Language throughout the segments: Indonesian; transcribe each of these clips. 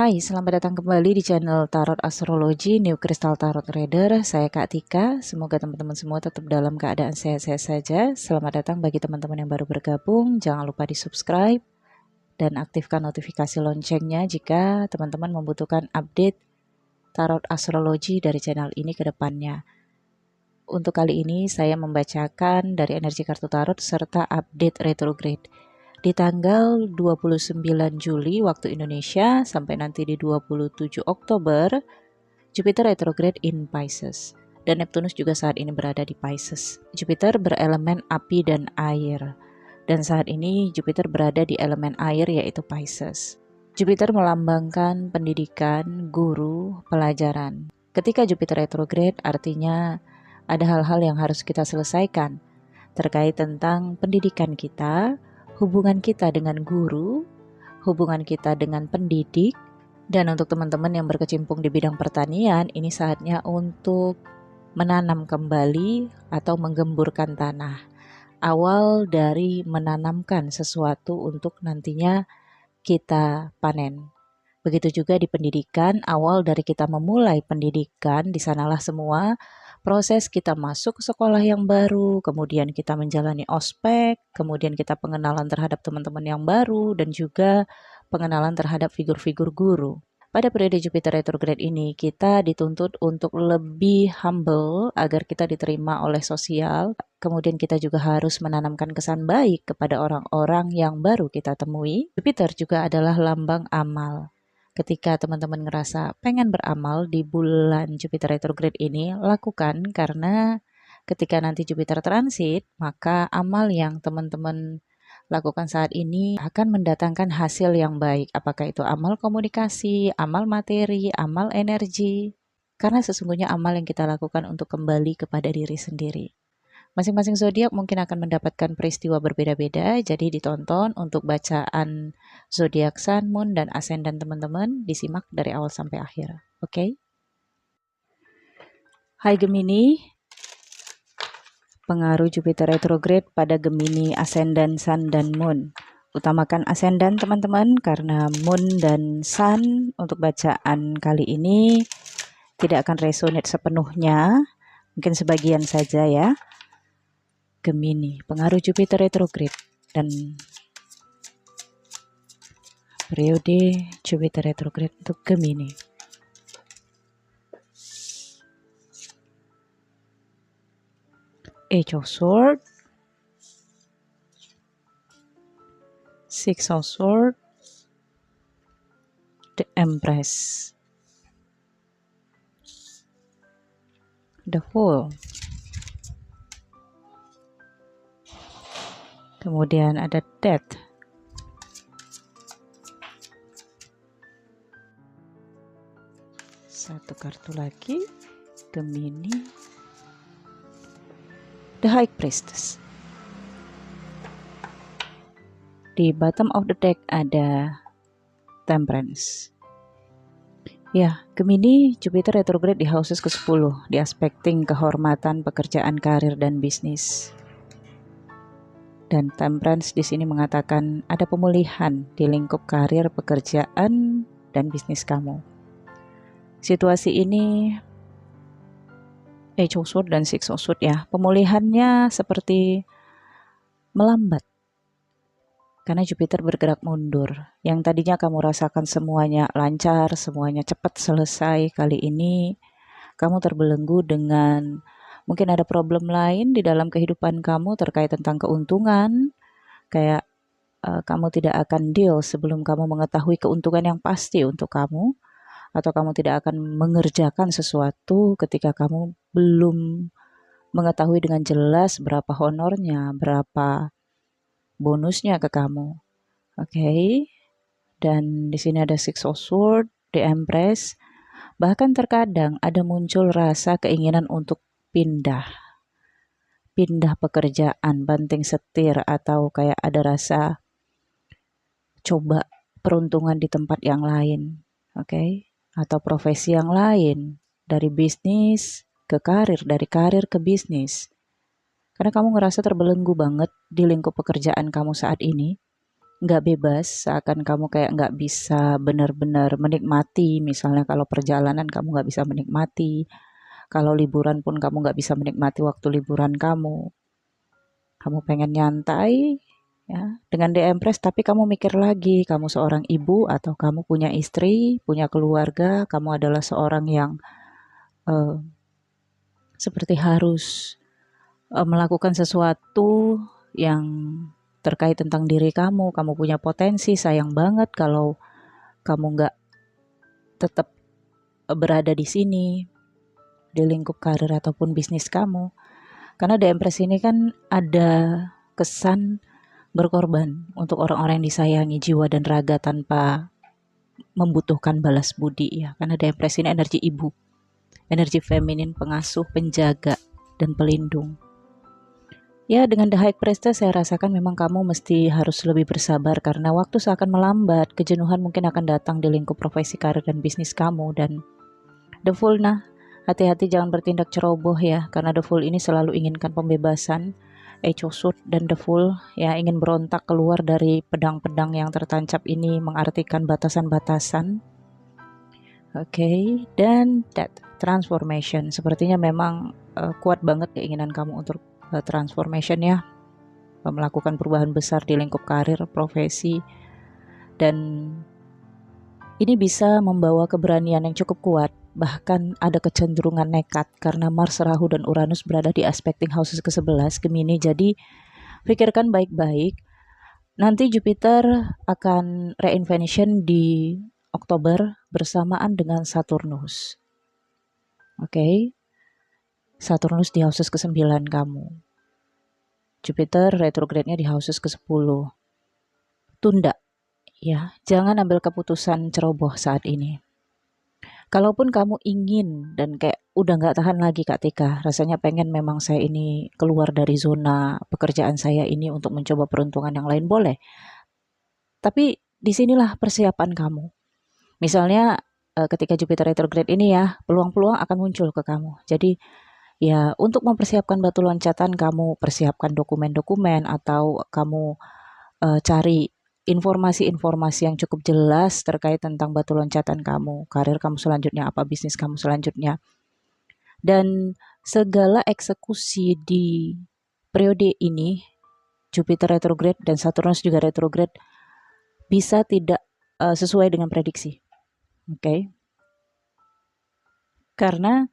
Hai, selamat datang kembali di channel Tarot Astrologi New Crystal Tarot Reader. Saya Kak Tika. Semoga teman-teman semua tetap dalam keadaan sehat-sehat saja. Selamat datang bagi teman-teman yang baru bergabung. Jangan lupa di subscribe dan aktifkan notifikasi loncengnya jika teman-teman membutuhkan update Tarot Astrologi dari channel ini ke depannya. Untuk kali ini saya membacakan dari energi kartu tarot serta update retrograde di tanggal 29 Juli waktu Indonesia sampai nanti di 27 Oktober, Jupiter retrograde in Pisces dan Neptunus juga saat ini berada di Pisces. Jupiter berelemen api dan air, dan saat ini Jupiter berada di elemen air yaitu Pisces. Jupiter melambangkan pendidikan, guru, pelajaran. Ketika Jupiter retrograde artinya ada hal-hal yang harus kita selesaikan terkait tentang pendidikan kita, hubungan kita dengan guru, hubungan kita dengan pendidik, dan untuk teman-teman yang berkecimpung di bidang pertanian, ini saatnya untuk menanam kembali atau menggemburkan tanah. Awal dari menanamkan sesuatu untuk nantinya kita panen. Begitu juga di pendidikan, awal dari kita memulai pendidikan, di sanalah semua proses kita masuk ke sekolah yang baru, kemudian kita menjalani ospek, kemudian kita pengenalan terhadap teman-teman yang baru, dan juga pengenalan terhadap figur-figur guru. Pada periode Jupiter retrograde ini, kita dituntut untuk lebih humble agar kita diterima oleh sosial. Kemudian kita juga harus menanamkan kesan baik kepada orang-orang yang baru kita temui. Jupiter juga adalah lambang amal. Ketika teman-teman ngerasa pengen beramal di bulan Jupiter retrograde ini, lakukan karena ketika nanti Jupiter transit, maka amal yang teman-teman lakukan saat ini akan mendatangkan hasil yang baik. Apakah itu amal komunikasi, amal materi, amal energi. Karena sesungguhnya amal yang kita lakukan untuk kembali kepada diri sendiri. Masing-masing zodiak mungkin akan mendapatkan peristiwa berbeda-beda, jadi ditonton untuk bacaan zodiak Sun, Moon, dan Ascendant teman-teman, disimak dari awal sampai akhir. Oke? Hai Gemini, pengaruh Jupiter retrograde pada Gemini, Ascendant, Sun, dan Moon. Utamakan Ascendant teman-teman, karena Moon dan Sun untuk bacaan kali ini tidak akan resonate sepenuhnya, mungkin sebagian saja ya. Gemini, pengaruh Jupiter retrograde dan periode Jupiter retrograde untuk Gemini. Eight of Swords, Six of Swords, the Empress, the Fool. Kemudian ada Death. Satu kartu lagi, Gemini, the High Priestess. Di bottom of the deck ada Temperance. Ya, Gemini, Jupiter retrograde di houses ke-10, di aspekting kehormatan, pekerjaan, karir, dan bisnis. Dan Temperance di sini mengatakan ada pemulihan di lingkup karir, pekerjaan, dan bisnis kamu. Situasi ini Eight of Swords dan Six of Swords ya, pemulihannya seperti melambat karena Jupiter bergerak mundur. Yang tadinya kamu rasakan semuanya lancar, semuanya cepat selesai, kali ini kamu terbelenggu dengan mungkin ada problem lain di dalam kehidupan kamu terkait tentang keuntungan, kayak kamu tidak akan deal sebelum kamu mengetahui keuntungan yang pasti untuk kamu, atau kamu tidak akan mengerjakan sesuatu ketika kamu belum mengetahui dengan jelas berapa honornya, berapa bonusnya ke kamu. Oke. Dan di sini ada Six of Swords, the Empress. Bahkan terkadang ada muncul rasa keinginan untuk pindah pekerjaan, banting setir, atau kayak ada rasa coba peruntungan di tempat yang lain, oke? Atau profesi yang lain, dari bisnis ke karir, dari karir ke bisnis. Karena kamu ngerasa terbelenggu banget di lingkup pekerjaan kamu saat ini. nggak bebas, seakan kamu kayak nggak bisa benar-benar menikmati. Misalnya kalau perjalanan kamu nggak bisa menikmati, kalau liburan pun kamu nggak bisa menikmati waktu liburan kamu. Kamu pengen nyantai, ya, dengan The Empress, tapi kamu mikir lagi, kamu seorang ibu atau kamu punya istri, punya keluarga, kamu adalah seorang yang eh, seperti harus melakukan sesuatu yang terkait tentang diri kamu punya potensi, sayang banget kalau kamu nggak tetap berada di sini, di lingkup karir ataupun bisnis kamu. Karena The Empress ini kan ada kesan berkorban untuk orang-orang yang disayangi jiwa dan raga tanpa membutuhkan balas budi ya. Karena The Empress ini energi ibu, energi feminin, pengasuh, penjaga, dan pelindung. Ya, dengan The High Priestess saya rasakan memang kamu mesti harus lebih bersabar karena waktu seakan melambat, kejenuhan mungkin akan datang di lingkup profesi karir dan bisnis kamu. Dan The Fool, nah, hati-hati jangan bertindak ceroboh ya, karena The Fool ini selalu inginkan pembebasan. Eight of Swords dan The Fool ya ingin berontak keluar dari pedang-pedang yang tertancap ini, mengartikan batasan-batasan. Oke, dan that transformation sepertinya memang kuat banget keinginan kamu untuk transformation ya, melakukan perubahan besar di lingkup karir, profesi, dan ini bisa membawa keberanian yang cukup kuat. Bahkan ada kecenderungan nekat karena Mars, Rahu, dan Uranus berada di aspecting houses ke-11 Gemini. Jadi pikirkan baik-baik. Nanti Jupiter akan reinvention di Oktober bersamaan dengan Saturnus. Oke. Saturnus di houses ke-9 kamu. Jupiter retrograde-nya di houses ke-10. Tunda. Ya, jangan ambil keputusan ceroboh saat ini. Kalaupun kamu ingin dan kayak udah nggak tahan lagi Kak Tika, rasanya pengen memang saya ini keluar dari zona pekerjaan saya ini untuk mencoba peruntungan yang lain, boleh. Tapi disinilah persiapan kamu. Misalnya ketika Jupiter retrograde ini ya, peluang-peluang akan muncul ke kamu. Jadi ya untuk mempersiapkan batu loncatan kamu persiapkan dokumen-dokumen atau kamu cari informasi-informasi yang cukup jelas terkait tentang batu loncatan kamu, karir kamu selanjutnya apa, bisnis kamu selanjutnya. Dan segala eksekusi di periode ini, Jupiter retrograde dan Saturnus juga retrograde, bisa tidak sesuai dengan prediksi. Oke. Karena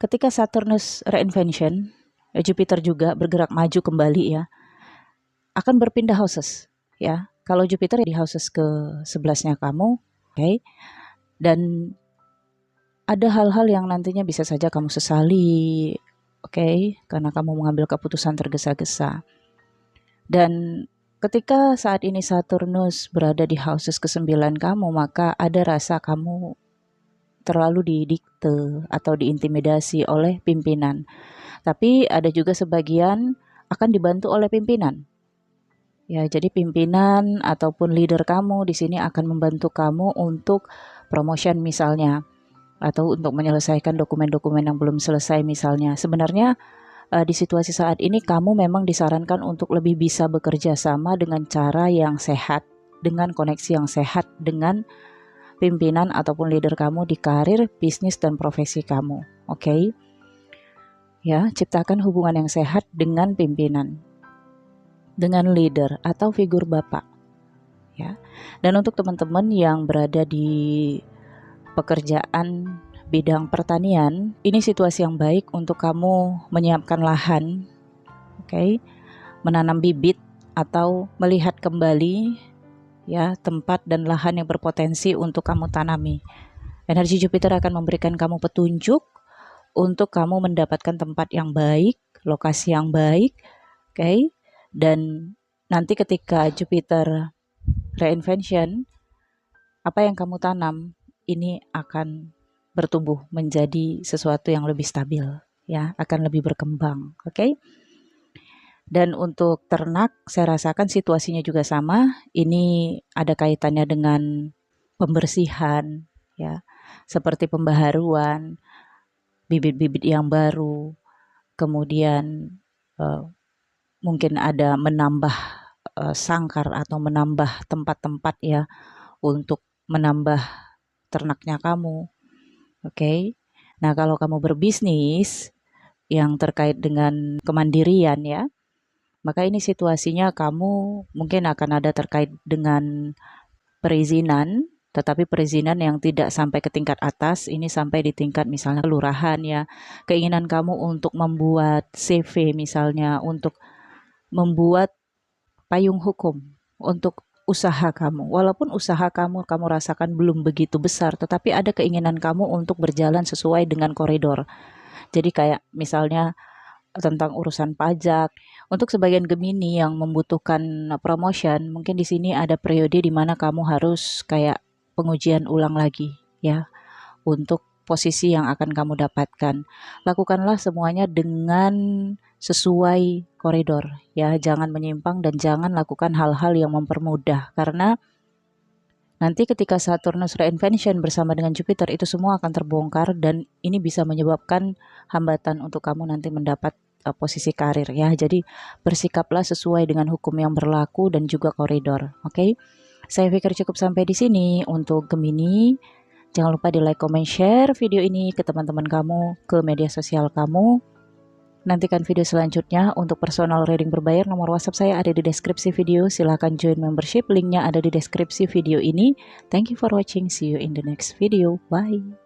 ketika Saturnus reinvention, Jupiter juga bergerak maju kembali ya, akan berpindah houses ya. Kalau Jupiter di houses ke-11-nya kamu, oke. Dan ada hal-hal yang nantinya bisa saja kamu sesali, oke, karena kamu mengambil keputusan tergesa-gesa. Dan ketika saat ini Saturnus berada di houses ke-9 kamu, maka ada rasa kamu terlalu didikte atau diintimidasi oleh pimpinan. Tapi ada juga sebagian akan dibantu oleh pimpinan. Ya, jadi pimpinan ataupun leader kamu di sini akan membantu kamu untuk promotion misalnya, atau untuk menyelesaikan dokumen-dokumen yang belum selesai misalnya. Sebenarnya di situasi saat ini kamu memang disarankan untuk lebih bisa bekerja sama dengan cara yang sehat, dengan koneksi yang sehat dengan pimpinan ataupun leader kamu di karir, bisnis, dan profesi kamu. Oke? Ya, ciptakan hubungan yang sehat dengan pimpinan, dengan leader atau figur bapak. Ya. Dan untuk teman-teman yang berada di pekerjaan bidang pertanian, ini situasi yang baik untuk kamu menyiapkan lahan, oke, menanam bibit atau melihat kembali ya tempat dan lahan yang berpotensi untuk kamu tanami. Energi Jupiter akan memberikan kamu petunjuk untuk kamu mendapatkan tempat yang baik, lokasi yang baik, oke. Dan nanti ketika Jupiter reinvention, apa yang kamu tanam ini akan bertumbuh menjadi sesuatu yang lebih stabil, ya, akan lebih berkembang, oke? Dan untuk ternak, saya rasakan situasinya juga sama. Ini ada kaitannya dengan pembersihan, ya, seperti pembaharuan, bibit-bibit yang baru, kemudian mungkin ada menambah sangkar atau menambah tempat-tempat ya untuk menambah ternaknya kamu. Oke. Nah, kalau kamu berbisnis yang terkait dengan kemandirian ya, maka ini situasinya kamu mungkin akan ada terkait dengan perizinan, tetapi perizinan yang tidak sampai ke tingkat atas, ini sampai di tingkat misalnya kelurahan ya. Keinginan kamu untuk membuat CV misalnya, untuk membuat payung hukum untuk usaha kamu. Walaupun usaha kamu rasakan belum begitu besar, tetapi ada keinginan kamu untuk berjalan sesuai dengan koridor. Jadi kayak misalnya tentang urusan pajak. Untuk sebagian Gemini yang membutuhkan promotion, mungkin di sini ada periode di mana kamu harus kayak pengujian ulang lagi ya untuk posisi yang akan kamu dapatkan. Lakukanlah semuanya dengan sesuai koridor ya, jangan menyimpang dan jangan lakukan hal-hal yang mempermudah karena nanti ketika Saturnus reinvention bersama dengan Jupiter itu semua akan terbongkar dan ini bisa menyebabkan hambatan untuk kamu nanti mendapat posisi karir ya. Jadi bersikaplah sesuai dengan hukum yang berlaku dan juga koridor. Oke. Saya pikir cukup sampai di sini untuk Gemini. Jangan lupa di like, comment, share video ini ke teman-teman kamu, ke media sosial kamu. Nantikan video selanjutnya. Untuk personal reading berbayar, nomor WhatsApp saya ada di deskripsi video. Silahkan join membership, linknya ada di deskripsi video ini. Thank you for watching. See you in the next video. Bye.